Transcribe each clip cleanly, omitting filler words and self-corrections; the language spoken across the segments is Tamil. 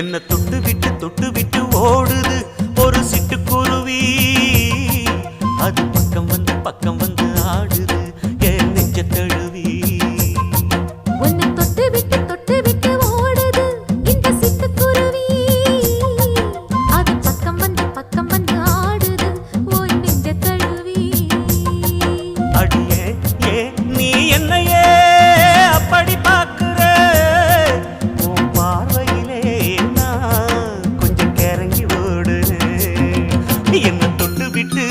என்ன தொட்டு விட்டு ஓடுது ஒரு சிட்டுக்குருவி. அது பக்கம் வந்து ஆடுது என் நெஞ்ச தழுவி. உன்னை தொட்டு விட்டு ஓடுது இந்த சிட்டுக்குருவி. அது பக்கம் வந்து ஆடுது உன் நெஞ்ச தழுவி. அடியே ஏன் நீ என்னையே அப்படி பார்க்கிற? உன் பார்வையிலே நான் கொஞ்சம் கிறங்கி ஓடுறேன். என்ன தொட்டு விட்டு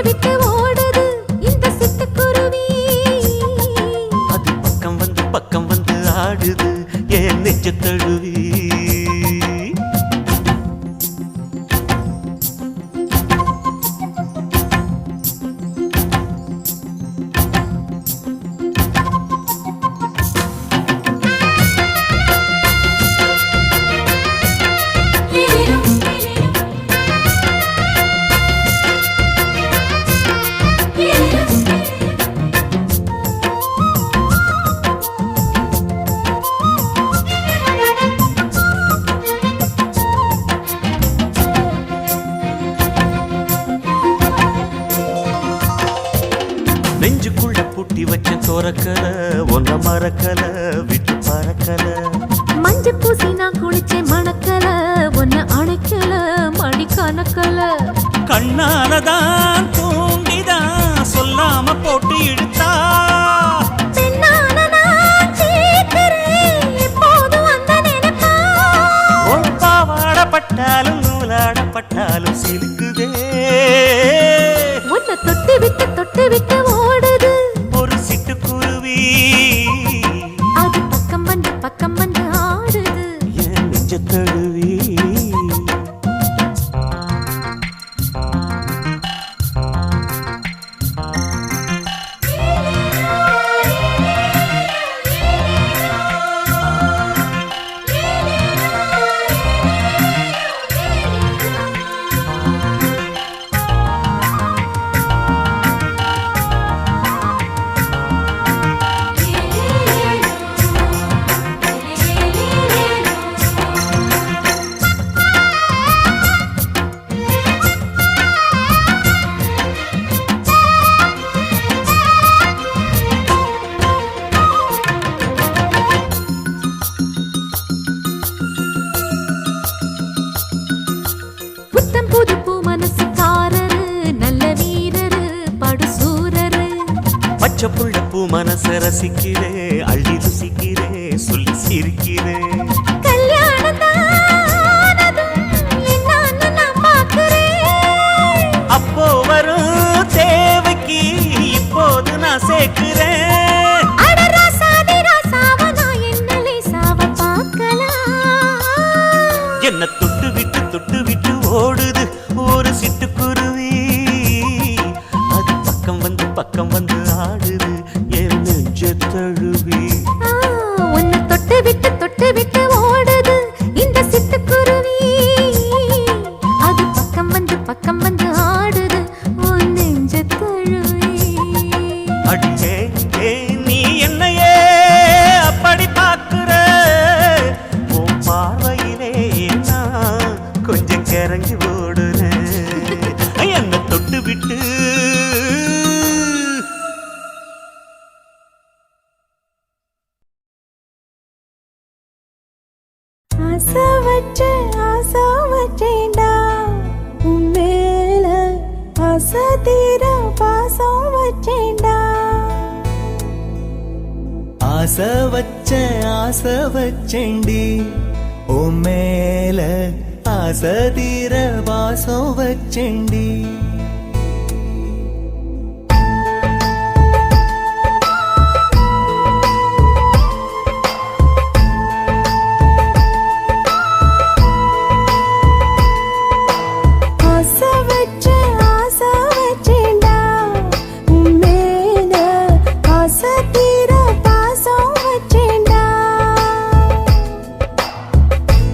விட்டு ஓடுது இந்த சிட்டுக்குருவி. அது பக்கம் வந்து ஆடுது என் நெஞ்ச தழுவி. நெஞ்சுக்குள்ள பூட்டி வச்ச தோரக்கல ஒன்ன மறக்கல விட்டு பறக்கல. மஞ்ச பூசி நான் குளிச்சேன் மணக்கல ஒன்ன அணைக்கல மணி கணக்கல. கண்ணாலதான் தூண்டிதான் சொல்லாம போட்டு இழுத்தா. பாவாடப்பட்டாலும் நூலாடப்பட்டாலும் சிலுக்குதே. உன்னை தொட்டு விட்டு ஓடுது ஒரு சிட்டுக்குருவி. அது பக்கம் வந்து ஆடுது என் நெஞ்ச தழுவி. பச்சை புள்ள பூ மனச ரசிக்கிறே அள்ளி ருசிக்கிறே சொல்லி சிரிக்கிறே. அப்போ வரும் தேவைக்கு இப்போது நான் சேர்க்கிறேன். என்ன தொட்டு விட்டு ஓடுது ஒரு சிட்டுக்குருவி. அது பக்கம் வந்து ஆடுது என் நெஞ்ச தழுவி. உன்னை தொட்டு விட்டு ஓடுது இந்த சிட்டுக்குருவி. அது பக்கம் வந்து ஆடுது உன் நெஞ்ச தழுவி. அடியே நீ என்னையே அப்படி பார்க்கிற? உன் பார்வையிலே நான் கொஞ்சம் கிறங்கி ஓடுறேன். என்ன தொட்டு விட்டு ஆசை வச்சேன்டா உன் மேல ஆசை தீர பாசம் வச்சேன்டா. ஆசை வச்சேண்டி உன் மேல ஆசை தீர பாசம் வச்சேண்டி.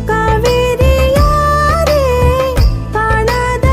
காவேரி யாரே காணாத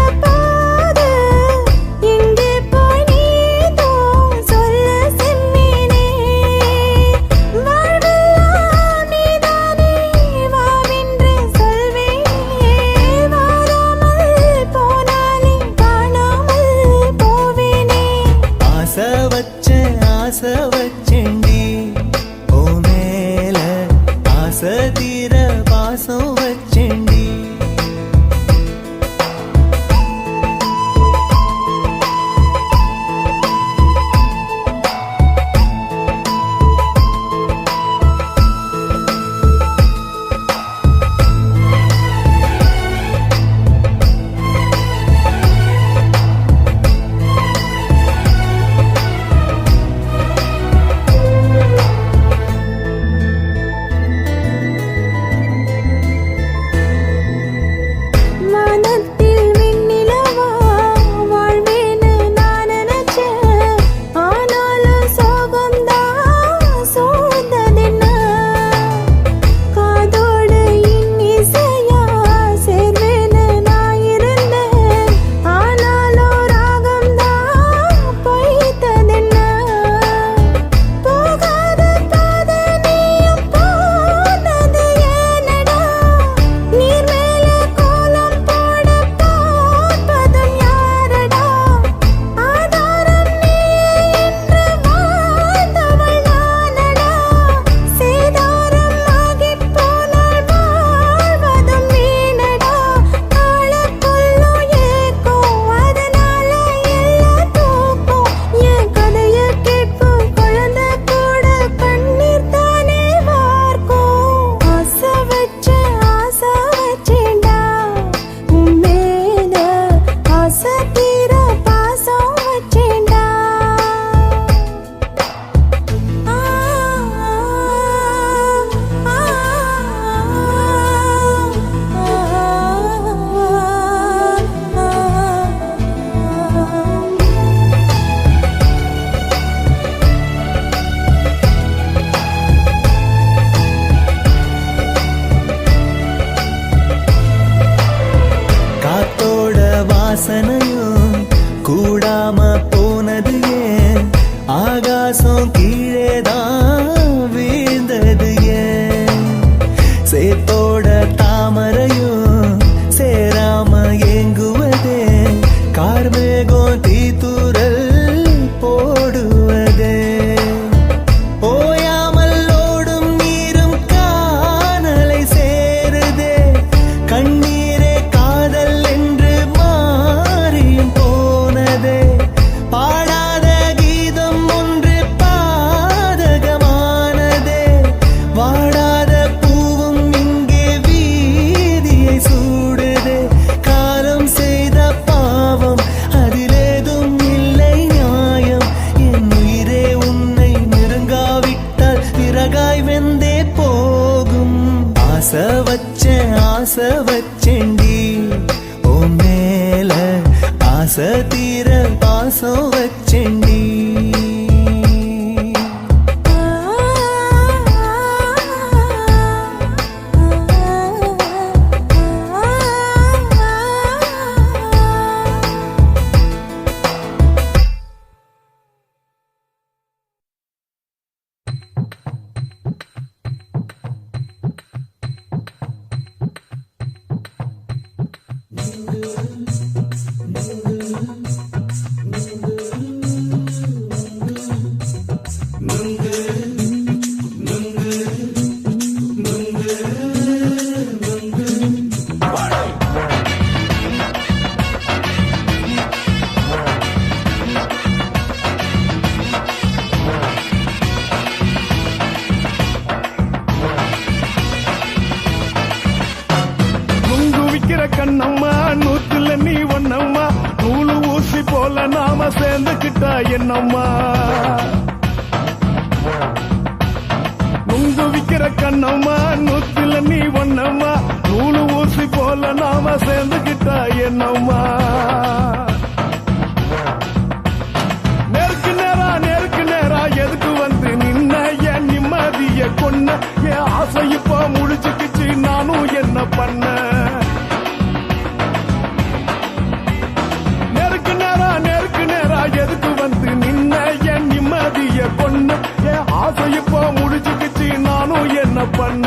வாசனையும் கூடாம போனது ஏன் ஆகாசம் கீழேதான் வீழ்ந்தது ஏன் சேத்தோட தாமரையும் சேராம ஏங்குவதே கார்மேகம் தீத்துரல் போடுவதே ஓயாமல் ஓடும் நீரும் காணலை சேருதே கண்ணீரே காதல் என்று மாறியும் போனதே பாடாத கீதம் ஒன்று பாதகமானதே வாடாத பூவும் இங்கே வீதியை சூடுதே காலம் செய்த பாவம் அதிலேதும் இல்லை நியாயம் என் உயிரே உன்னை நெருங்காவிட்டால் பிறகாய் வெந்தே போகும் ஆசை வச்சேன்டி ஓ மேல ஆசை தீர பாசம் வச்சேன்டி கண்ணம்மா நூத்துல நீ ஒன்னம்மா நூலு ஊசி போல நாம சேர்ந்துக்கிட்டா என்னம்மா நுங்கு விக்கிற கண்ணம்மா நூத்துல நீ ஒன்னம்மா நூலு ஊசி போல நாம சேர்ந்துக்கிட்டா என்னம்மா நேருக்கு நேரா எதுக்கு வந்து நின்ன என் நிம்மதிய கொன்ன என் ஆசை இப்ப முடிச்சுக்கிச்சு நானும் என்ன பண்ண எதுக்கு வந்து நின்ன என் நிம்மதிய கொன்ன என் ஆசை இப்போ முடிச்சுக்கிச்சு நானும் என்ன பண்ண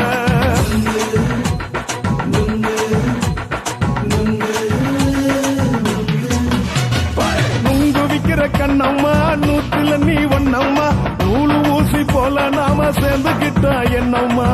நுங்கு விக்கிற கண்ணம்மா நூத்துல நீ ஒன்னம்மா நூலு ஊசி போல நாம சேர்ந்துக்கிட்டா என்னம்மா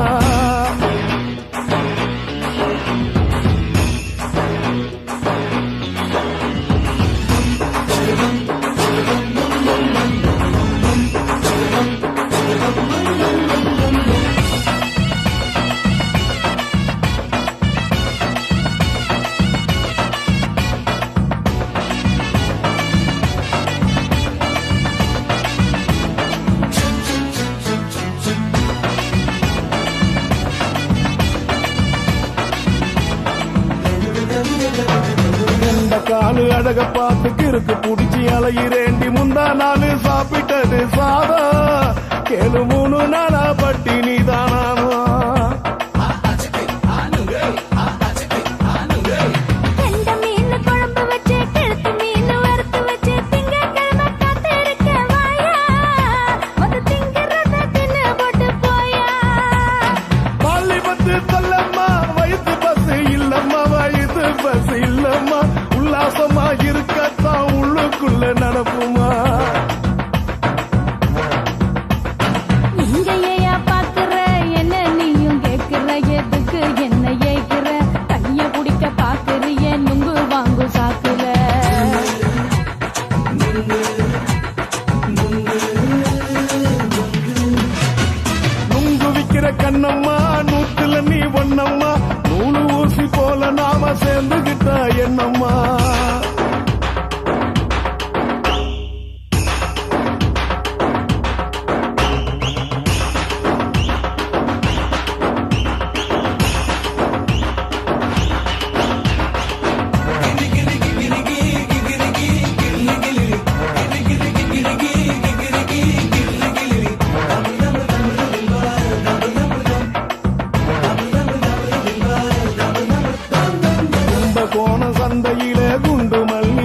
காலு அழக பார்த்து கிறுக்கு புடிச்சி அலையிறேண்டி முந்தா நாலு சாப்பிட்டது சாதம் கேளு 3 நாளா பட்டினி தானானோ பஸ் இல்லம்மா உல்லாசமா இருக்கத்தான் உள்ளுக்குள்ள நடப்புமா இங்கேயா பாக்குற என்ன நீயும் கேக்குற எதுக்கு என்ன ஏய்க்கிற கைய பிடிக்க பாக்குறிய நுங்கு வாங்கு சாக்குற நுங்கு விக்கிற கண்ணம்மா நூத்துல நீ ஒன்னம்மா நூலு ஊசி போல நாம சேர்ந்துகிட்டா என்னம்மா சந்தையிலே குண்டு மல்லி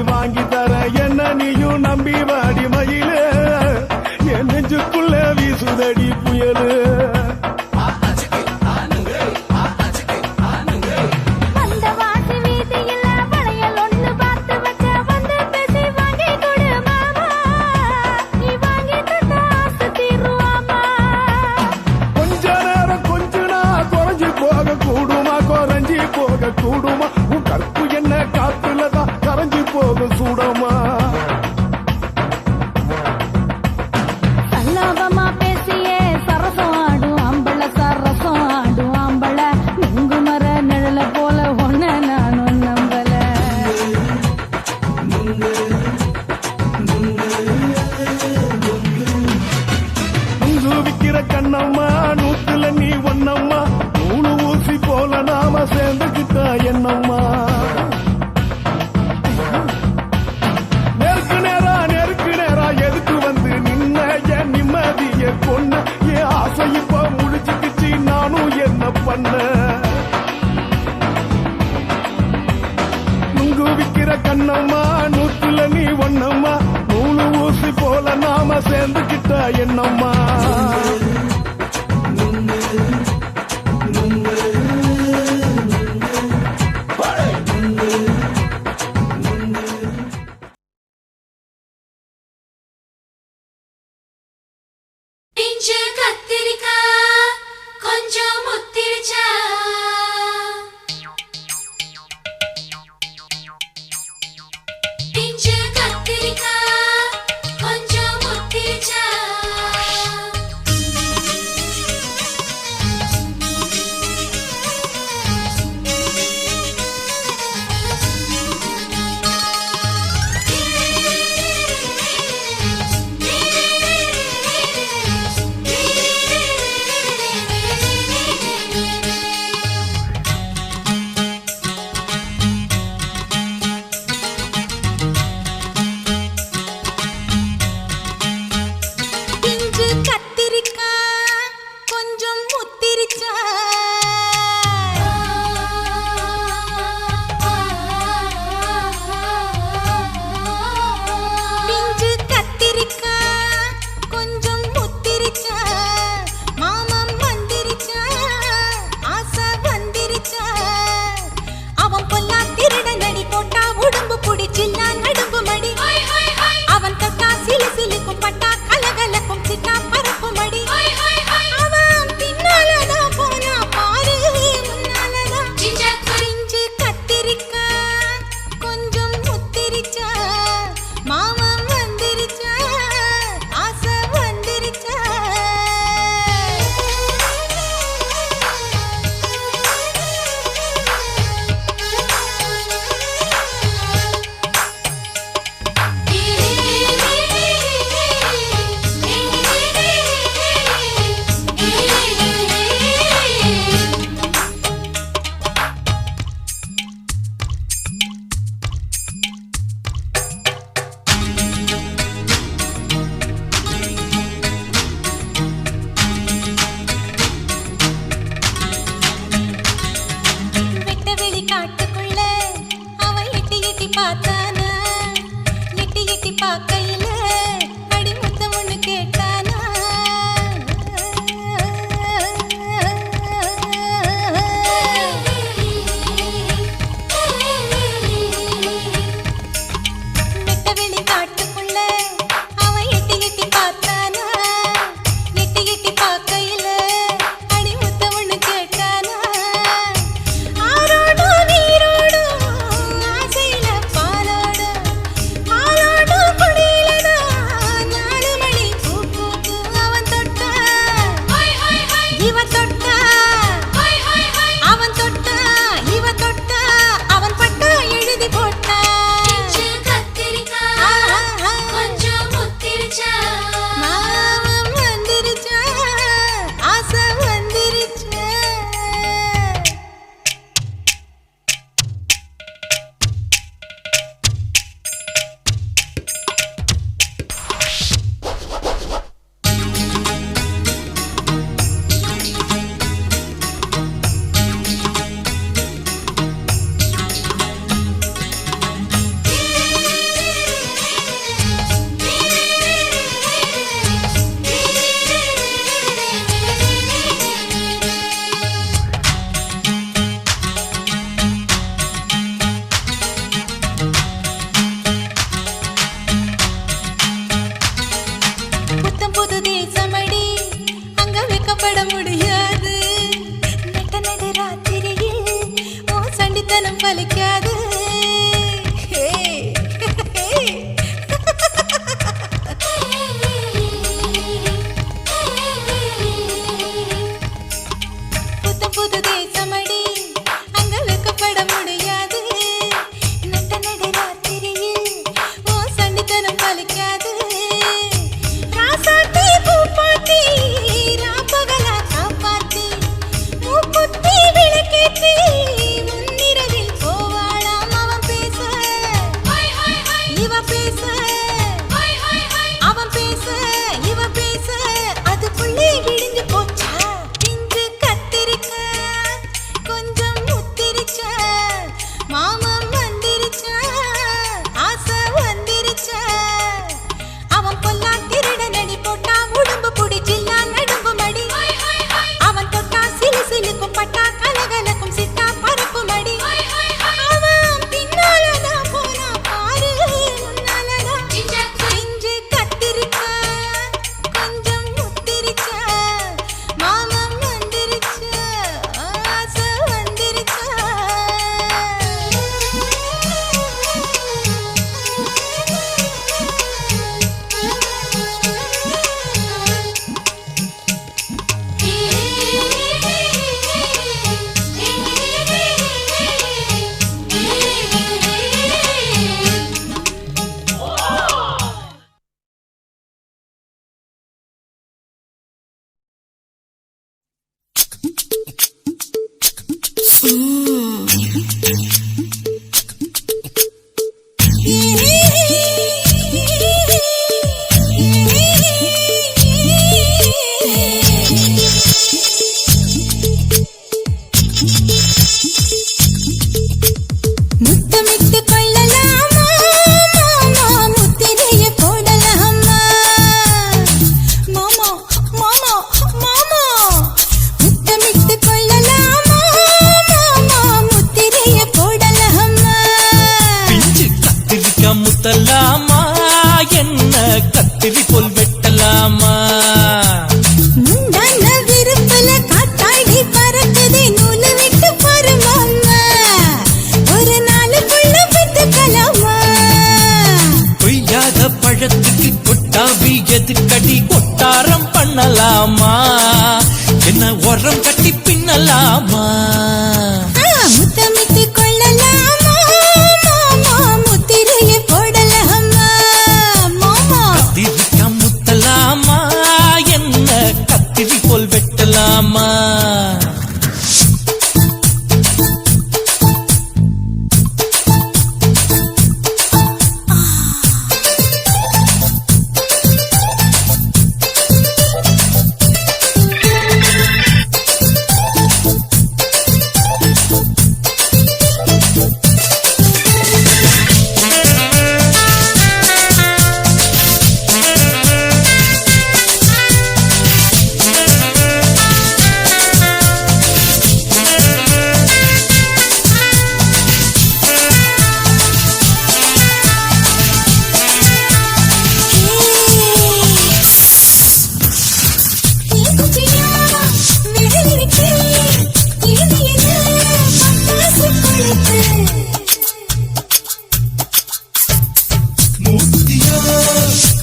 விக்கிற கண்ணம்மா நூத்துல நீ ஒண்ணம்மா நூலு ஊசி போல நாம சேர்ந்துக்கிட்ட என்னம்மா பிஞ்சு கத்திரிக்கா கொஞ்சம் முத்திருச்சா பிஞ்சு கத்திரிக்கா கொஞ்சம் முத்திருச்சா முத்தமிட்டு கொள்ளலாமா மாமா முத்திரைய போடலாமா மாமா மாமா மாமா முத்தமிட்டு கொள்ளலாமா மாமா முத்திரைய போடலாமா பிஞ்சு கத்திரிக்கா முத்தலாமா என்ன கத்திரி போல் வெட்டலாமா முந்தான விருப்பல காத்தாடி பறக்குது நூலு விட்டு பாரு மாமா ஒரு நாளுக்குள்ள விட்டுக்கலாமா கொய்யாத பழத்துக்கு கொட்டாவி எதுக்கடி கொட்டாரம் பண்ணலாமா என்ன உரம் கட்டி பின்னலாமா முத்தமிட்டு கொள்ளலாமா மாமா முத்திரைய போடலாமா மாமா கத்திரிக்கா முத்தலாமா என்ன கத்திரி போல் வெட்டலாமா மூர்த்தியோ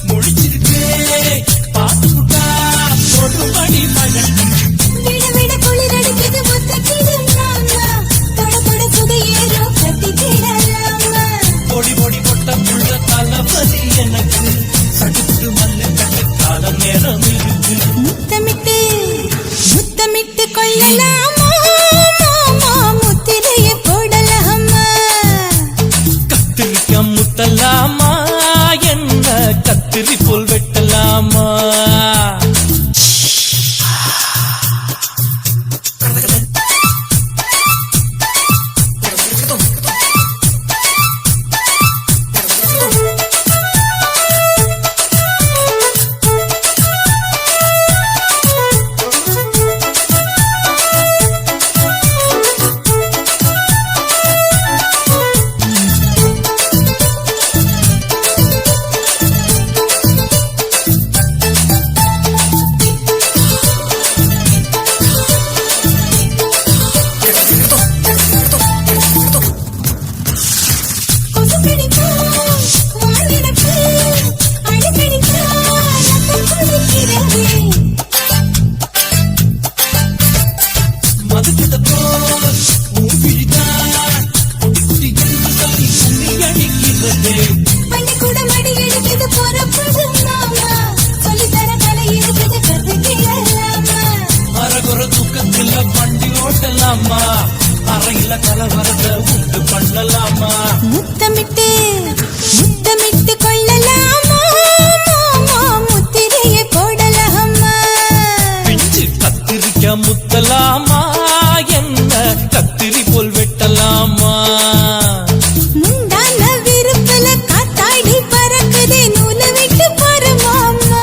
முடிச்சிருக்கே பாத்துட்டா பொறுபடி மழை பொடி பொடி பொட்ட புள்ள தளபதி எனக்கு சடுத்து மல்லு கட்ட கால நேரம் இருக்கு முத்தமிட்டு முத்தமிட்டு கொள்ளலாமா மாமா முத்திரைய போடலாமா கத்திரிக்கா முத்தலாமா என்ன கத்திரி போல் வெட்டலாமா மதுக்கிட்ட போல் ஊபிதான் குடி குடி என்று சொல்லி கும்மி அடிக்கிறது பள்ளிக்கூட மடி எடுக்குது போறப்பது மாமா சொல்லித்தர கலை இருக்குது கத்துக்கலாமா அரகுற தூக்கத்துல வண்டி ஓட்டலாமா அறையில கலவரத்தை உண்டு பண்ணலாமா முத்தமிட்டு முத்தமிட்டு கொள்ளலாமா மாமா முத்திரைய போடலாமா பிஞ்சு கத்திரிக்கா முத்தலாமா என்ன கத்திரி போல் வெட்டலாமா முந்தான விருப்பல காத்தாடி பறக்குது நூலு விட்டு பாரு மாமா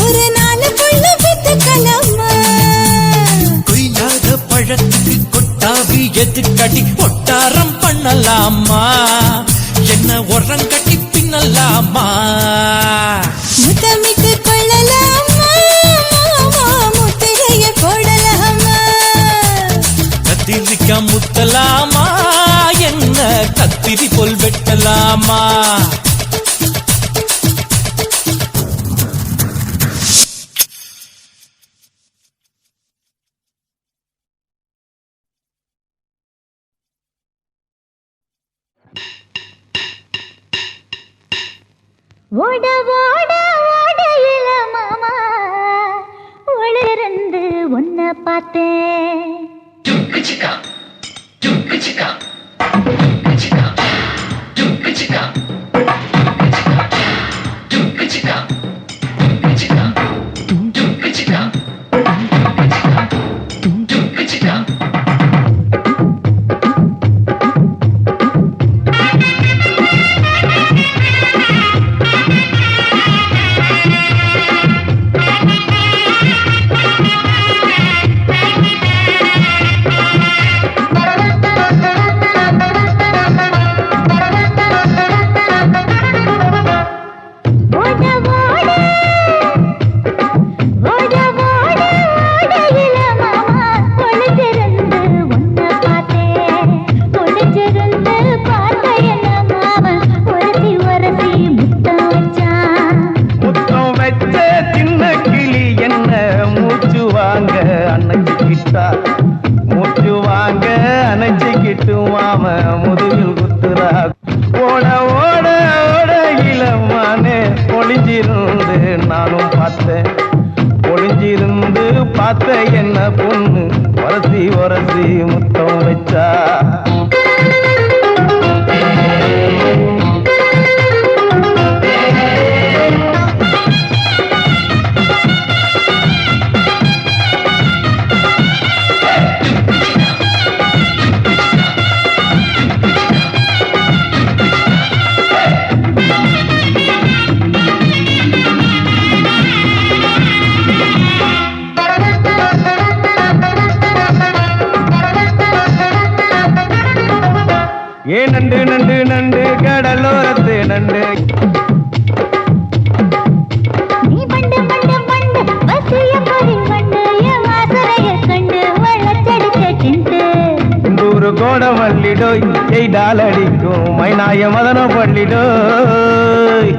ஒரு நாளுக்குள்ள விட்டுக்கலாமா கொய்யாத பழத்துக்கு கொட்டாவி எதுக்கடி கொட்டாரம் பண்ணலாமா என்ன உரம் கட்டி பின்னலாமா முத்தமிட்டு கொள்ளலாமா மாமா முத்திரைய போடலாமா கத்திரிக்கா முத்தலாமா என்ன கத்திரி போல் வெட்டலாமா ஓட ஓட ஓடையில மாமா ஒளிருந்து உன்னை பார்த்தேன் Chika, chika, chika, chika, chika, chika. ஓட ஓட ஓட இளமானே ஒளிஞ்சிருந்து நானும் பார்த்தேன். ஒளிஞ்சிருந்து பார்த்த என்ன பொண்ணு வரசி வரசி முத்தம் வச்சா. ஏ நண்டு நண்டு நண்டு கடலோரத்து நண்டு. நீ பண்டு பண்டு பண்டு வசிய பொறி பண்டு என் வாசனைய கண்டு வளச்சடிச்ச சிண்டு. இந்தூரு கோட மல்லிடோய் எய்டால் அடிக்கும் மைனாய மதன பள்ளிடோய்.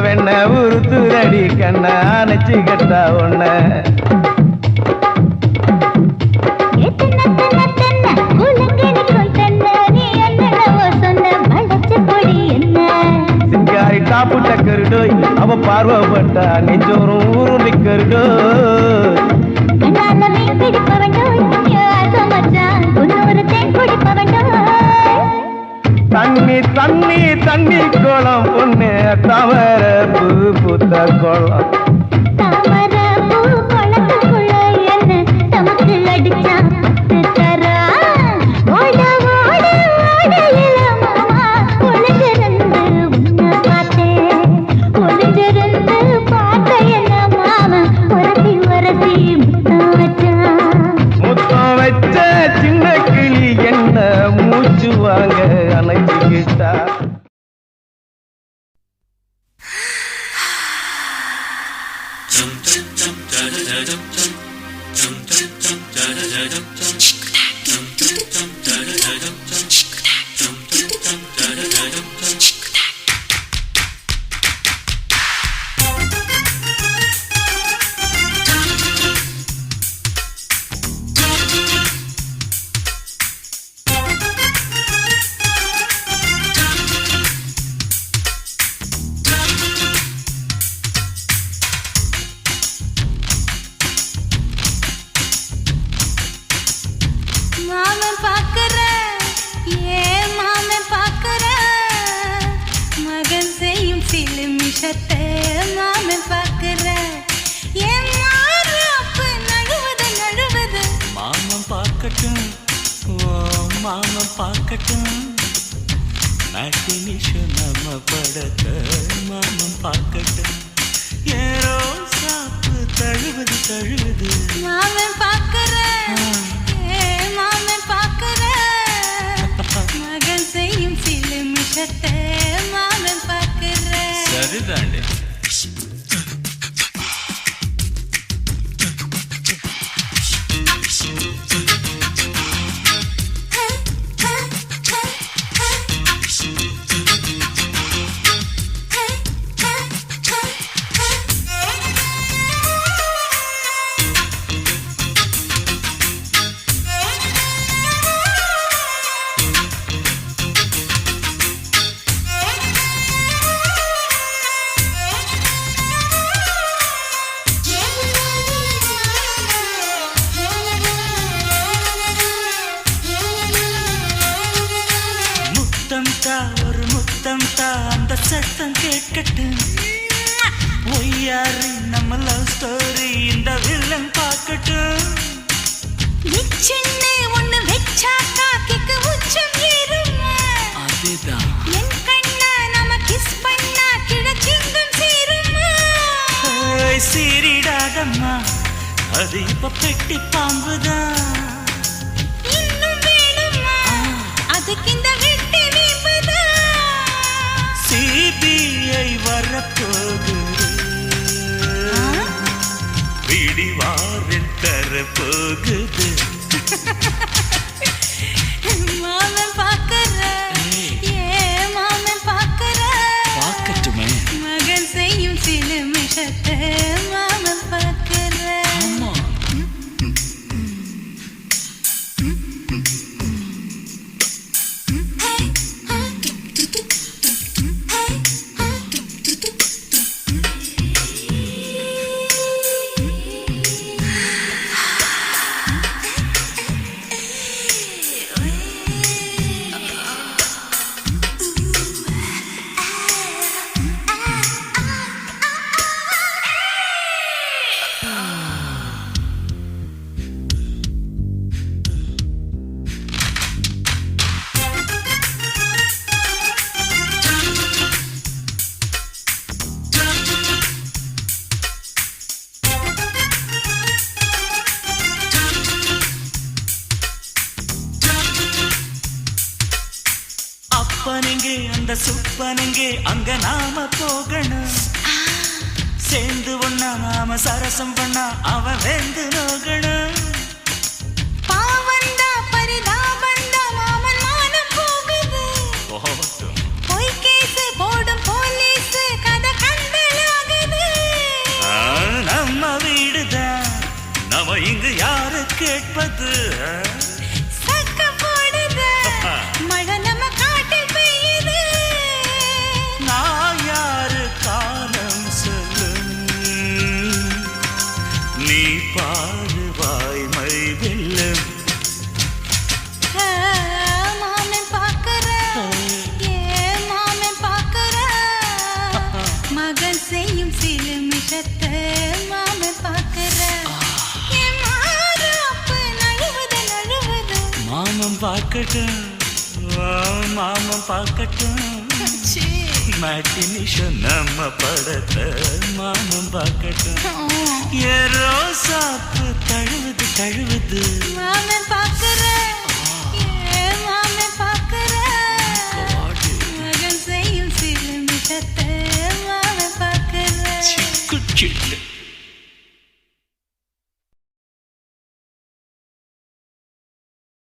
வெண்ண உருத்துரடி கண்ண அணைச்சு கட்டா ஒண்ண. சிங்காரி டாப்பு டக்கருடோய் அவ பார்வப்பட்டா நெஞ்சோறும் ஊரும் நிக்கருடோய். தண்ணி தண்ணி தண்ணி கோலம் பொண்ணு தவற பூ பூத்த கோலம். முத்தம் வச்ச சின்ன கிளி என்ன மூச்சு வாங்க அணைச்சுக்கிட்டா. மாமன் பாக்குற ஏன் மாமன் பாக்குற மகன் செய்யும் சில மிஷத்தை மாமன் பாக்குற ஏன் மாறாப்பு நழுவது நழுவது. மாமன் பார்க்கட்டும் ஓ மாமன் பார்க்கட்டும் நாட்டி நிஷம் நம்ம படத்த மாமன் பார்க்கட்டும். ஏரோ சாப்பு தழுவது தழுவது. மாமன் பாக்குற ஏன் மாமன் பாக்குற மகன் செய்யும் சில மிஷத்தை மாமன் பாக்குற. சரிதாண்டி. ஒரு முத்தம் தா அந்த சத்தம் கேட்கட்டும். ஒய்யாரி நம்ம லவ் ஸ்டோரி இந்த வில்லன் பார்க்கட்டும். நிச்சயமே ஒண்ணு வெச்சா காக்கிக்கு உச்சம் ஏறுமா. அதுதான் என் கண்ணா நாம கிஸ் பண்ணா கிழச்சிங்கம் சேருமா. சீரிடாதம்மா அது இப்ப பெட்டி பாம்புதான். இன்னும் வேணும் போகுது பிடிவாரில் தர போகுது மாமன் பார்க்கற ஏன் மாமன் பார்க்கற பார்க்கட்டுமே மகன் செய்யும் சில மிஷத்தை மாமன் பார்க்கற ஆமா அப்பனெங்கே அந்த சுப்பனெங்கே அங்க நாம போகணும் சேர்ந்து ஒண்ணா நாம சரசம் பண்ணா அவன் வெந்து நோகணும் பாவந்தா பரிதாபந்தா மாமன் மானம் போகுது பொய் கேஸ் போடும் போலீஸ் கதை கண்டலாகுது நம்ம வீடுதான் நம்ம இங்கு யாரு கேட்பது சக்க போடுது மழை நம்ம காட்டில் பெய்யுது நான் யாரு காலம் சொல்லும் நீ பாரு வாய்மை வெல்லும் மாமன் பார்க்கற ஏன் மாமன் பார்க்கற மகன் செய்யும் சில மிஷத்தை மாமன் பார்க்கற என் மாறாப்பு நழுவுது நழுவுது மாமன் பார்க்கட்டும் மாமன் பார்க்கட்டும் மேட்டினிஷன் நம்ம படத்தை மாமன் பார்க்கட்டும் ஏரோ சாப்பு தழுவுது தழுவுது மாமன் பார்க்கற ஏன் மாமன் பார்க்கற மகன் செய்யும் சில மிஷத்தை மாமன் பார்க்கற குச்சிட்டு